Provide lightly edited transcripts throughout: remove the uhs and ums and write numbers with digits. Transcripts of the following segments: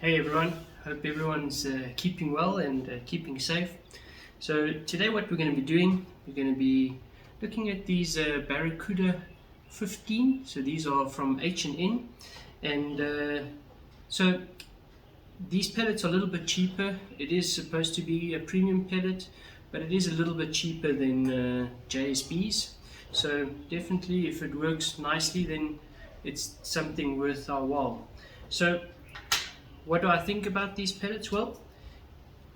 Hey everyone, hope everyone's keeping well and keeping safe. So today what we're going to be doing, we're going to be looking at these baracuda 15. So these are from H&N, and so these pellets are a little bit cheaper. It is supposed to be a premium pellet, but it is a little bit cheaper than JSB's. So definitely if it works nicely, then it's something worth our while. So what do I think about these pellets? Well,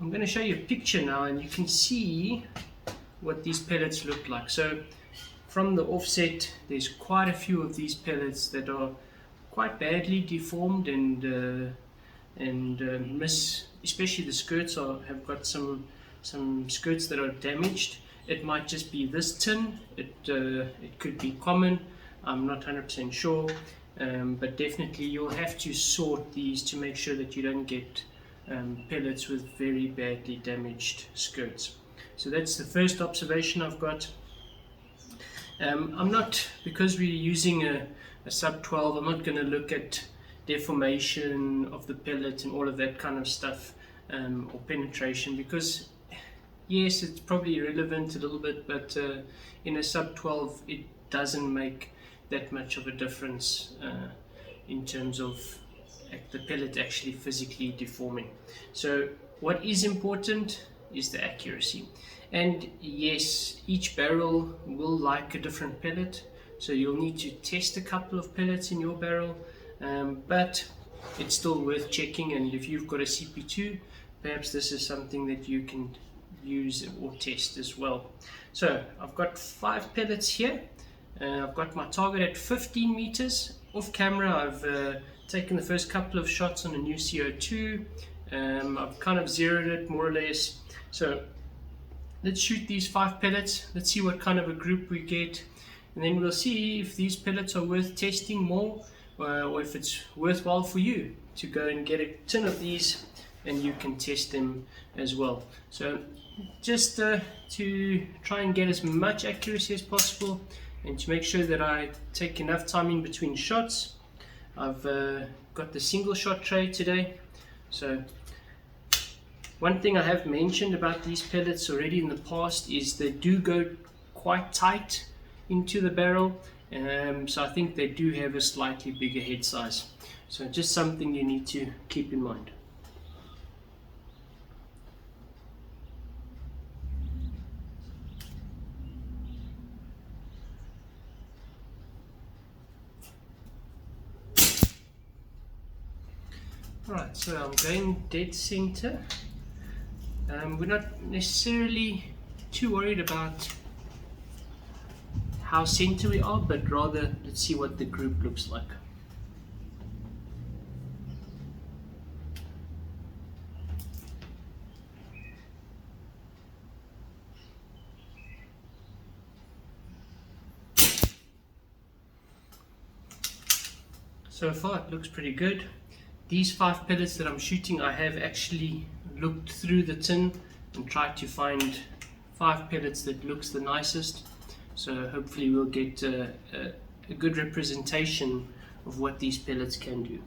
I'm going to show you a picture now and you can see what these pellets look like. So from the offset, there's quite a few of these pellets that are quite badly deformed and especially the skirts have got some skirts that are damaged. It might just be this tin, it could be common, I'm not 100% sure. But definitely you'll have to sort these to make sure that you don't get pellets with very badly damaged skirts. So that's the first observation I've got. Because we're using a sub 12, I'm not going to look at deformation of the pellet and all of that kind of stuff, or penetration, because yes, it's probably irrelevant a little bit, but in a sub 12 it doesn't make that much of a difference in terms of the pellet actually physically deforming. So what is important is the accuracy, and yes, each barrel will like a different pellet, so you'll need to test a couple of pellets in your barrel, but it's still worth checking. And if you've got a CP2, perhaps this is something that you can use or test as well. So I've got 5 pellets here. I've got my target at 15 meters. Off camera, I've taken the first couple of shots on a new CO2. I've kind of zeroed it more or less. So let's shoot these 5 pellets. Let's see what kind of a group we get, and then we'll see if these pellets are worth testing more, or if it's worthwhile for you to go and get a tin of these and you can test them as well. So just to try and get as much accuracy as possible, and to make sure that I take enough time in between shots, I've got the single shot tray today. So one thing I have mentioned about these pellets already in the past is they do go quite tight into the barrel, so I think they do have a slightly bigger head size. So just something you need to keep in mind. Alright, so I'm going dead center. We're not necessarily too worried about how center we are, but rather let's see what the group looks like. So far it looks pretty good. These 5 pellets that I'm shooting, I have actually looked through the tin and tried to find 5 pellets that looks the nicest. So hopefully we'll get a good representation of what these pellets can do.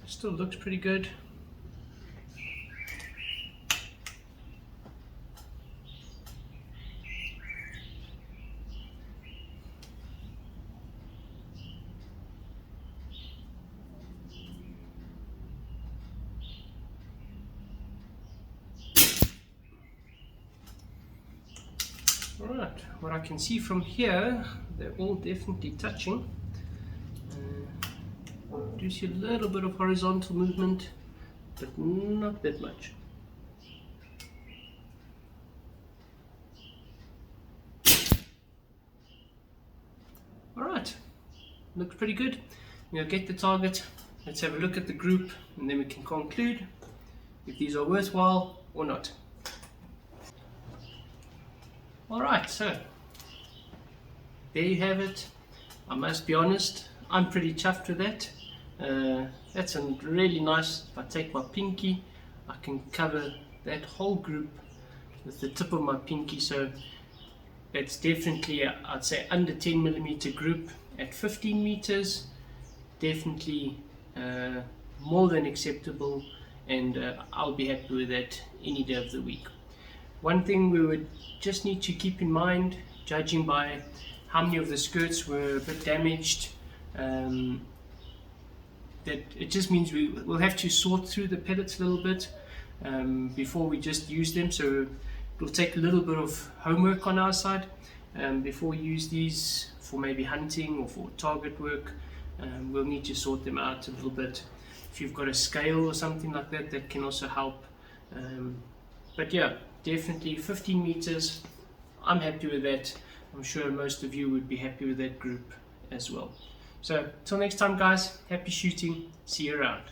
Still looks pretty good. Alright, what I can see from here, they're all definitely touching. Do see a little bit of horizontal movement, but not that much. Alright, looks pretty good. We'll get the target. Let's have a look at the group, and then we can conclude if these are worthwhile or not. Alright, so there you have it. I must be honest, I'm pretty chuffed with that. That's a really nice. If I take my pinky, I can cover that whole group with the tip of my pinky. So that's definitely, I'd say, under 10 millimeter group at 15 meters. Definitely more than acceptable, and I'll be happy with that any day of the week. One thing we would just need to keep in mind, judging by how many of the skirts were a bit damaged, that it just means we'll have to sort through the pellets a little bit before we just use them. So it'll take a little bit of homework on our side before we use these for maybe hunting or for target work. We'll need to sort them out a little bit. If you've got a scale or something like that, that can also help. But yeah, definitely 15 meters. I'm happy with that. I'm sure most of you would be happy with that group as well. So till next time, guys, happy shooting. See you around.